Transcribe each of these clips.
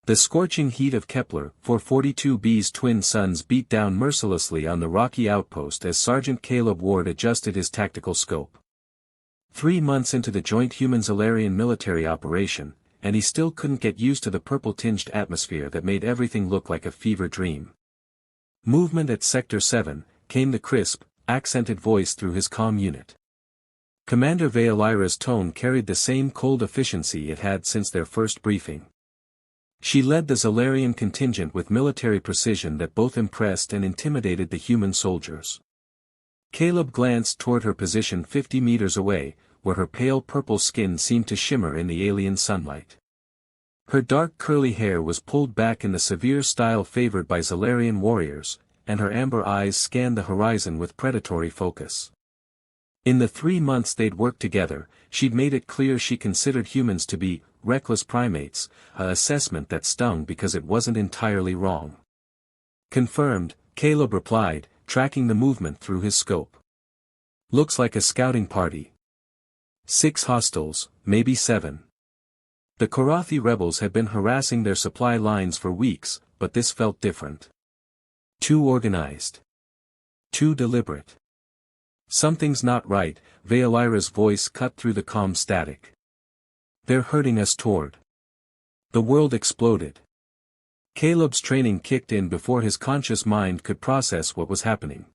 The scorching heat of Kepler 442b's twin suns beat down mercilessly on the rocky outpost as Sergeant Caleb Ward adjusted his tactical scope. 3 months into the joint human-Zalarian military operation, and he still couldn't get used to the purple-tinged atmosphere that made everything look like a fever dream. Movement at Sector 7, came the crisp, accented voice through his comm unit. Commander Veolira's tone carried the same cold efficiency it had since their first briefing. She led the Zalarian contingent with military precision that both impressed and intimidated the human soldiers. Caleb glanced toward her position 50 meters away, where her pale purple skin seemed to shimmer in the alien sunlight. Her dark curly hair was pulled back in the severe style favored by Zalarian warriors, and her amber eyes scanned the horizon with predatory focus. In the 3 months they'd worked together, she'd made it clear she considered humans to be reckless primates, an assessment that stung because it wasn't entirely wrong. Confirmed, Caleb replied, tracking the movement through his scope. Looks like a scouting party. 6 hostiles, maybe 7. The Korathi rebels had been harassing their supply lines for weeks, but this felt different. Too organized. Too deliberate. Something's not right, Veolira's voice cut through the calm static. They're herding us toward. The world exploded. Caleb's training kicked in before his conscious mind could process what was happening.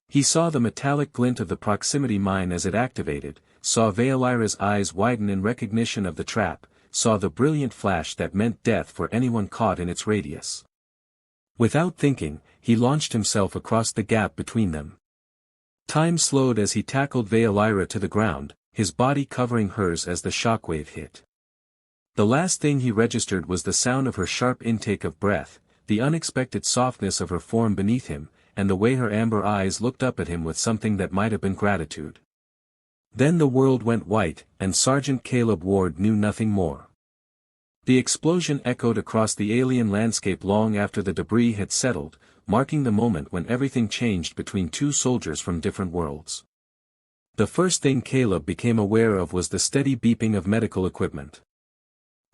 He saw the metallic glint of the proximity mine as it activated, saw Veolira's eyes widen in recognition of the trap, saw the brilliant flash that meant death for anyone caught in its radius. Without thinking, he launched himself across the gap between them. Time slowed as he tackled Veolira to the ground, his body covering hers as the shockwave hit. The last thing he registered was the sound of her sharp intake of breath, the unexpected softness of her form beneath him, and the way her amber eyes looked up at him with something that might have been gratitude. Then the world went white, and Sergeant Caleb Ward knew nothing more. The explosion echoed across the alien landscape long after the debris had settled, marking the moment when everything changed between 2 soldiers from different worlds. The first thing Caleb became aware of was the steady beeping of medical equipment.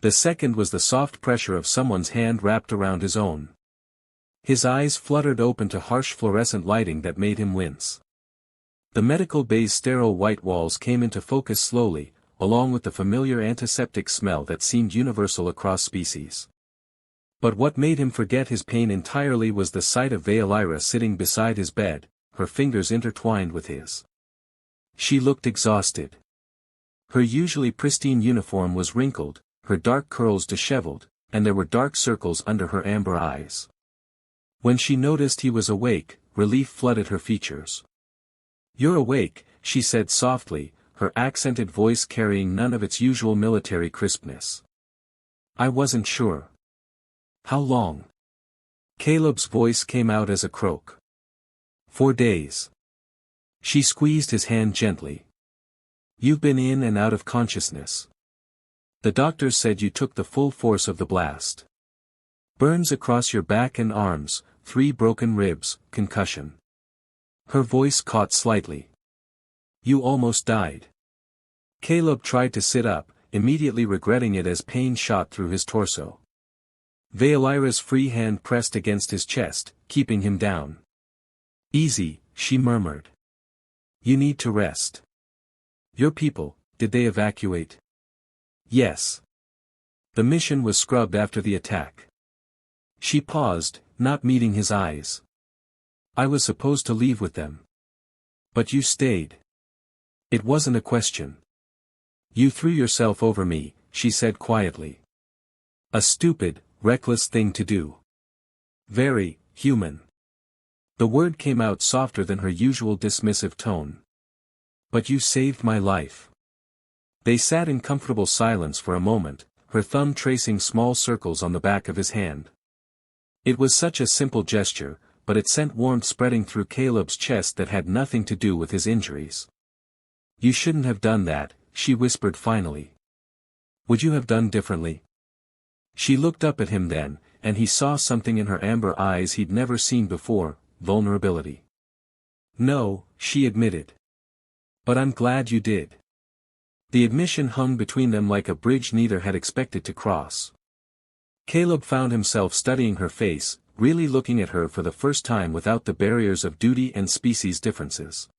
The second was the soft pressure of someone's hand wrapped around his own. His eyes fluttered open to harsh fluorescent lighting that made him wince. The medical bay's sterile white walls came into focus slowly, along with the familiar antiseptic smell that seemed universal across species. But what made him forget his pain entirely was the sight of Veolira sitting beside his bed, her fingers intertwined with his. She looked exhausted. Her usually pristine uniform was wrinkled, her dark curls disheveled, and there were dark circles under her amber eyes. When she noticed he was awake, relief flooded her features. "You're awake," she said softly, her accented voice carrying none of its usual military crispness. "I wasn't sure." "How long?" Caleb's voice came out as a croak. 4 days. She squeezed his hand gently. "You've been in and out of consciousness. The doctors said you took the full force of the blast. Burns across your back and arms, 3 broken ribs, concussion." Her voice caught slightly. "You almost died." Caleb tried to sit up, immediately regretting it as pain shot through his torso. Veolira's free hand pressed against his chest, keeping him down. "Easy," she murmured. "You need to rest." "Your people, did they evacuate?" "Yes. The mission was scrubbed after the attack." She paused, not meeting his eyes. "I was supposed to leave with them. But you stayed." "It wasn't a question." "You threw yourself over me," she said quietly. "A stupid, reckless thing to do. Very human." The word came out softer than her usual dismissive tone. "But you saved my life." They sat in comfortable silence for a moment, her thumb tracing small circles on the back of his hand. It was such a simple gesture, but it sent warmth spreading through Caleb's chest that had nothing to do with his injuries. "You shouldn't have done that," she whispered finally. "Would you have done differently?" She looked up at him then, and he saw something in her amber eyes he'd never seen before, vulnerability. "No," she admitted. "But I'm glad you did." The admission hung between them like a bridge neither had expected to cross. Caleb found himself studying her face, really looking at her for the first time without the barriers of duty and species differences.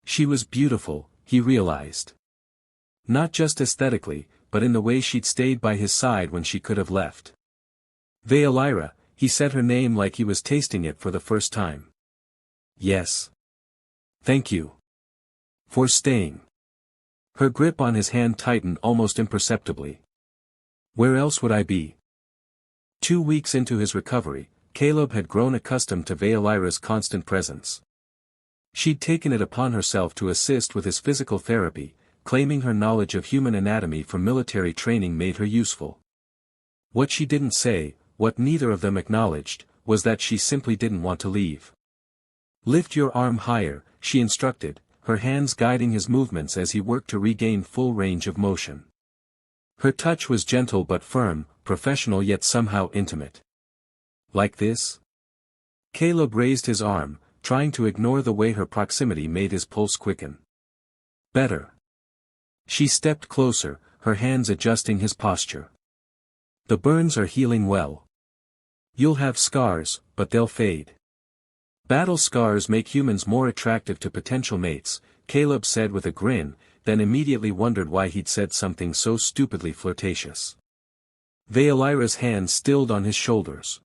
She was beautiful, he realized. Not just aesthetically, but in the way she'd stayed by his side when she could have left. Veolira, he said her name like he was tasting it for the first time. Yes. Thank you. For staying. Her grip on his hand tightened almost imperceptibly. Where else would I be? 2 weeks into his recovery, Caleb had grown accustomed to Veolira's constant presence. She'd taken it upon herself to assist with his physical therapy, claiming her knowledge of human anatomy from military training made her useful. What she didn't say, what neither of them acknowledged, was that she simply didn't want to leave. Lift your arm higher, she instructed, her hands guiding his movements as he worked to regain full range of motion. Her touch was gentle but firm, professional yet somehow intimate. Like this? Caleb raised his arm, trying to ignore the way her proximity made his pulse quicken. Better. She stepped closer, her hands adjusting his posture. The burns are healing well. You'll have scars, but they'll fade. Battle scars make humans more attractive to potential mates, Caleb said with a grin, then immediately wondered why he'd said something so stupidly flirtatious. Veolira's hand stilled on his shoulders.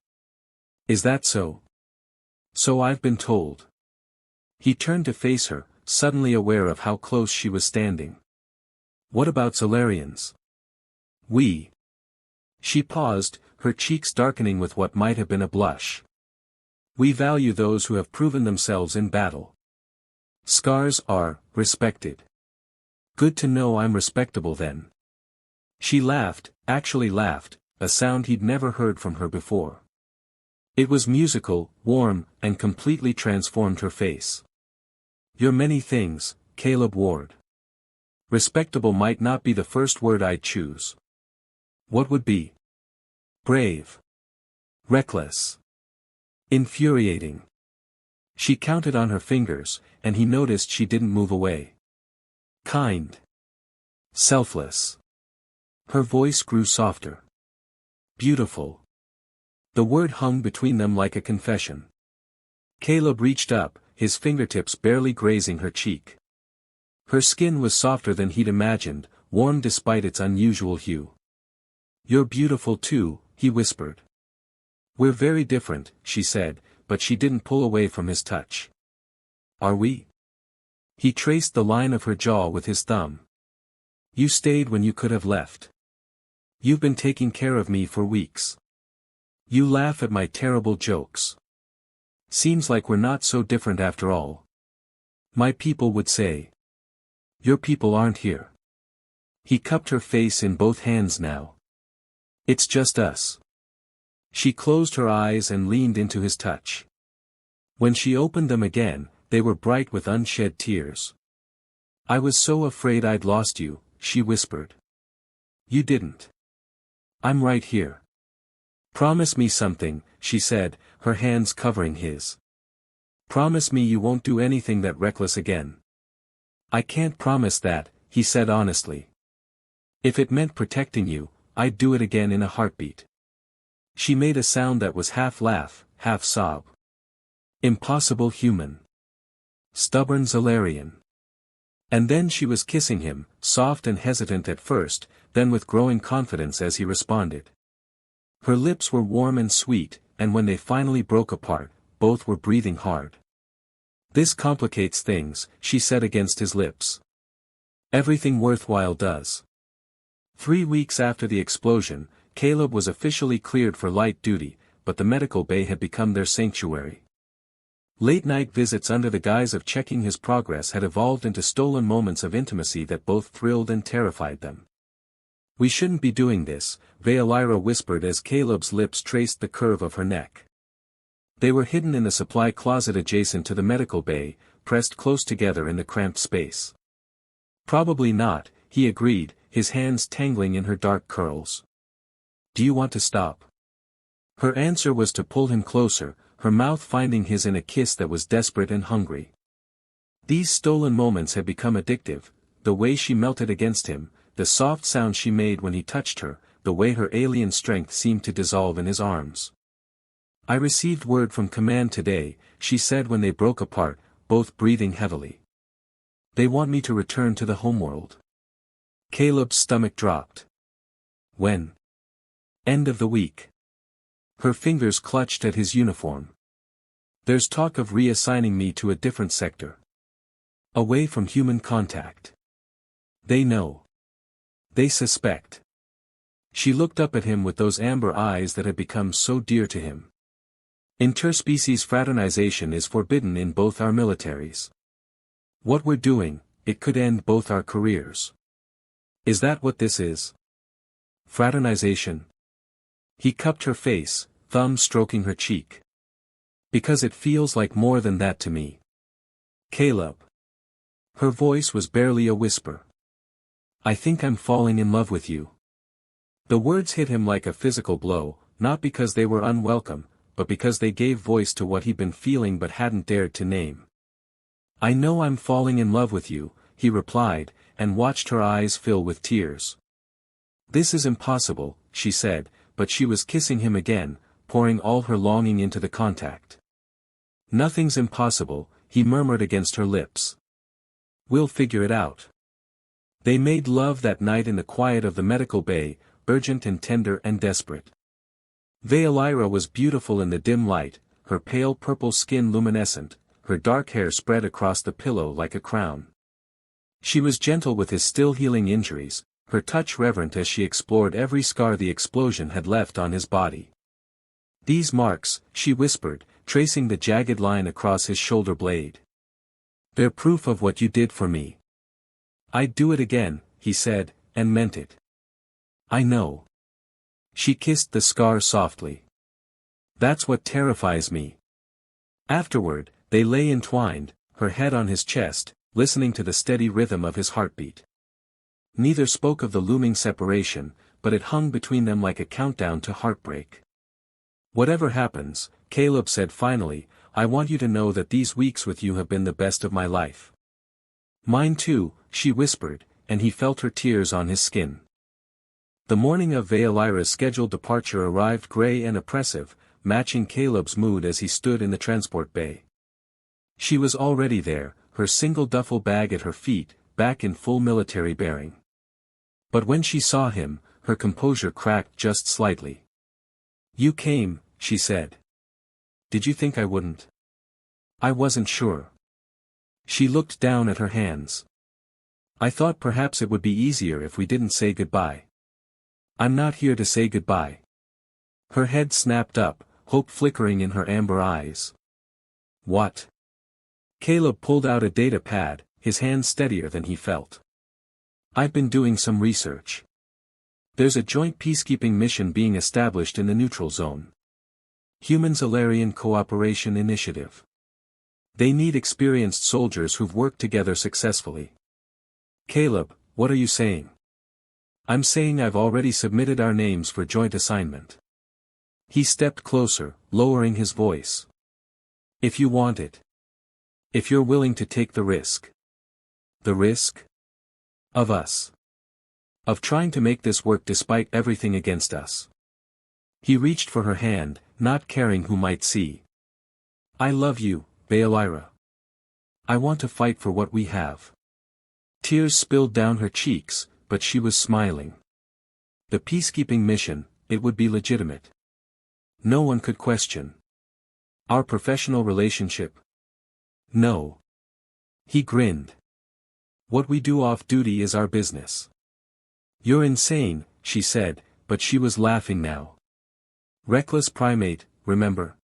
Is that so? So I've been told. He turned to face her, suddenly aware of how close she was standing. What about Solarians? She paused, her cheeks darkening with what might have been a blush. We value those who have proven themselves in battle. Scars are respected. Good to know I'm respectable then. She laughed, actually laughed, a sound he'd never heard from her before. It was musical, warm, and completely transformed her face. You're many things, Caleb Ward. Respectable might not be the first word I'd choose. What would be? Brave. Reckless. Infuriating. She counted on her fingers, and he noticed she didn't move away. Kind. Selfless. Her voice grew softer. Beautiful. The word hung between them like a confession. Caleb reached up, his fingertips barely grazing her cheek. Her skin was softer than he'd imagined, warm despite its unusual hue. You're beautiful too, he whispered. We're very different, she said, but she didn't pull away from his touch. Are we? He traced the line of her jaw with his thumb. You stayed when you could have left. You've been taking care of me for weeks. You laugh at my terrible jokes. Seems like we're not so different after all. My people would say. Your people aren't here. He cupped her face in both hands now. It's just us. She closed her eyes and leaned into his touch. When she opened them again, they were bright with unshed tears. I was so afraid I'd lost you, she whispered. You didn't. I'm right here. Promise me something, she said, her hands covering his. Promise me you won't do anything that reckless again. I can't promise that, he said honestly. If it meant protecting you, I'd do it again in a heartbeat. She made a sound that was half laugh, half sob. Impossible human. Stubborn Zolarian. And then she was kissing him, soft and hesitant at first, then with growing confidence as he responded. Her lips were warm and sweet, and when they finally broke apart, both were breathing hard. This complicates things, she said against his lips. Everything worthwhile does. 3 weeks after the explosion, Caleb was officially cleared for light duty, but the medical bay had become their sanctuary. Late-night visits under the guise of checking his progress had evolved into stolen moments of intimacy that both thrilled and terrified them. We shouldn't be doing this, Veolira whispered as Caleb's lips traced the curve of her neck. They were hidden in the supply closet adjacent to the medical bay, pressed close together in the cramped space. Probably not, he agreed, his hands tangling in her dark curls. Do you want to stop? Her answer was to pull him closer, her mouth finding his in a kiss that was desperate and hungry. These stolen moments had become addictive, the way she melted against him, the soft sound she made when he touched her, the way her alien strength seemed to dissolve in his arms. "I received word from command today," she said when they broke apart, both breathing heavily. "They want me to return to the homeworld." Caleb's stomach dropped. "When?" "End of the week." Her fingers clutched at his uniform. "There's talk of reassigning me to a different sector. Away from human contact. They know. They suspect." She looked up at him with those amber eyes that had become so dear to him. "Interspecies fraternization is forbidden in both our militaries. What we're doing, it could end both our careers." "Is that what this is? Fraternization?" He cupped her face, thumb stroking her cheek. "Because it feels like more than that to me. Caleb." Her voice was barely a whisper. "I think I'm falling in love with you." The words hit him like a physical blow, not because they were unwelcome, but because they gave voice to what he'd been feeling but hadn't dared to name. "I know I'm falling in love with you," he replied, and watched her eyes fill with tears. "This is impossible," she said, but she was kissing him again, pouring all her longing into the contact. "Nothing's impossible," he murmured against her lips. "We'll figure it out." They made love that night in the quiet of the medical bay, urgent and tender and desperate. Veolira was beautiful in the dim light, her pale purple skin luminescent, her dark hair spread across the pillow like a crown. She was gentle with his still healing injuries, her touch reverent as she explored every scar the explosion had left on his body. "These marks," she whispered, tracing the jagged line across his shoulder blade. "They're proof of what you did for me." "I'd do it again," he said, and meant it. "I know." She kissed the scar softly. "That's what terrifies me." Afterward, they lay entwined, her head on his chest, listening to the steady rhythm of his heartbeat. Neither spoke of the looming separation, but it hung between them like a countdown to heartbreak. "Whatever happens," Caleb said finally, "I want you to know that these weeks with you have been the best of my life." "Mine too," she whispered, and he felt her tears on his skin. The morning of Veolira's scheduled departure arrived gray and oppressive, matching Caleb's mood as he stood in the transport bay. She was already there, her single duffel bag at her feet, back in full military bearing. But when she saw him, her composure cracked just slightly. "You came," she said. "Did you think I wouldn't?" "I wasn't sure." She looked down at her hands. "I thought perhaps it would be easier if we didn't say goodbye." "I'm not here to say goodbye." Her head snapped up, hope flickering in her amber eyes. "What?" Caleb pulled out a data pad, his hand steadier than he felt. "I've been doing some research. There's a joint peacekeeping mission being established in the neutral zone. Human-Solarian Cooperation Initiative. They need experienced soldiers who've worked together successfully." "Caleb, what are you saying?" "I'm saying I've already submitted our names for joint assignment." He stepped closer, lowering his voice. "If you want it. If you're willing to take the risk." "The risk?" "Of us. Of trying to make this work despite everything against us." He reached for her hand, not caring who might see. "I love you, Veolira. I want to fight for what we have." Tears spilled down her cheeks, but she was smiling. The peacekeeping mission, it would be legitimate. No one could question. Our professional relationship? No. He grinned. What we do off-duty is our business. You're insane, she said, but she was laughing now. Reckless primate, remember?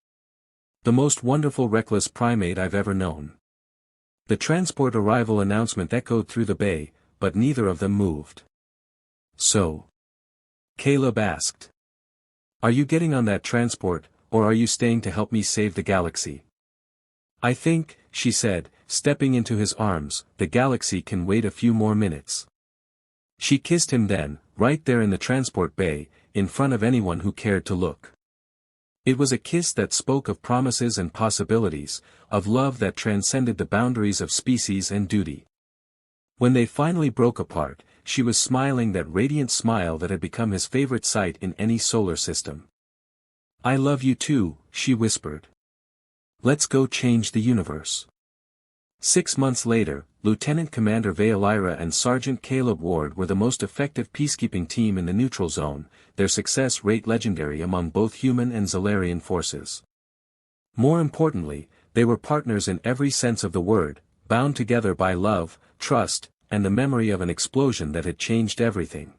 The most wonderful reckless primate I've ever known. The transport arrival announcement echoed through the bay, but neither of them moved. So? Caleb asked. Are you getting on that transport, or are you staying to help me save the galaxy? I think, she said, stepping into his arms, the galaxy can wait a few more minutes. She kissed him then, right there in the transport bay, in front of anyone who cared to look. It was a kiss that spoke of promises and possibilities, of love that transcended the boundaries of species and duty. When they finally broke apart, she was smiling that radiant smile that had become his favorite sight in any solar system. "I love you too," she whispered. "Let's go change the universe." 6 months later, Lieutenant Commander Vayalira and Sergeant Caleb Ward were the most effective peacekeeping team in the neutral zone, their success rate legendary among both human and Zalarian forces. More importantly, they were partners in every sense of the word, bound together by love, trust, and the memory of an explosion that had changed everything.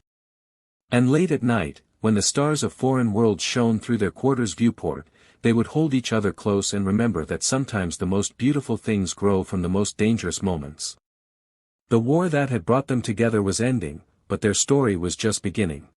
And late at night, when the stars of foreign worlds shone through their quarters viewport, they would hold each other close and remember that sometimes the most beautiful things grow from the most dangerous moments. The war that had brought them together was ending, but their story was just beginning.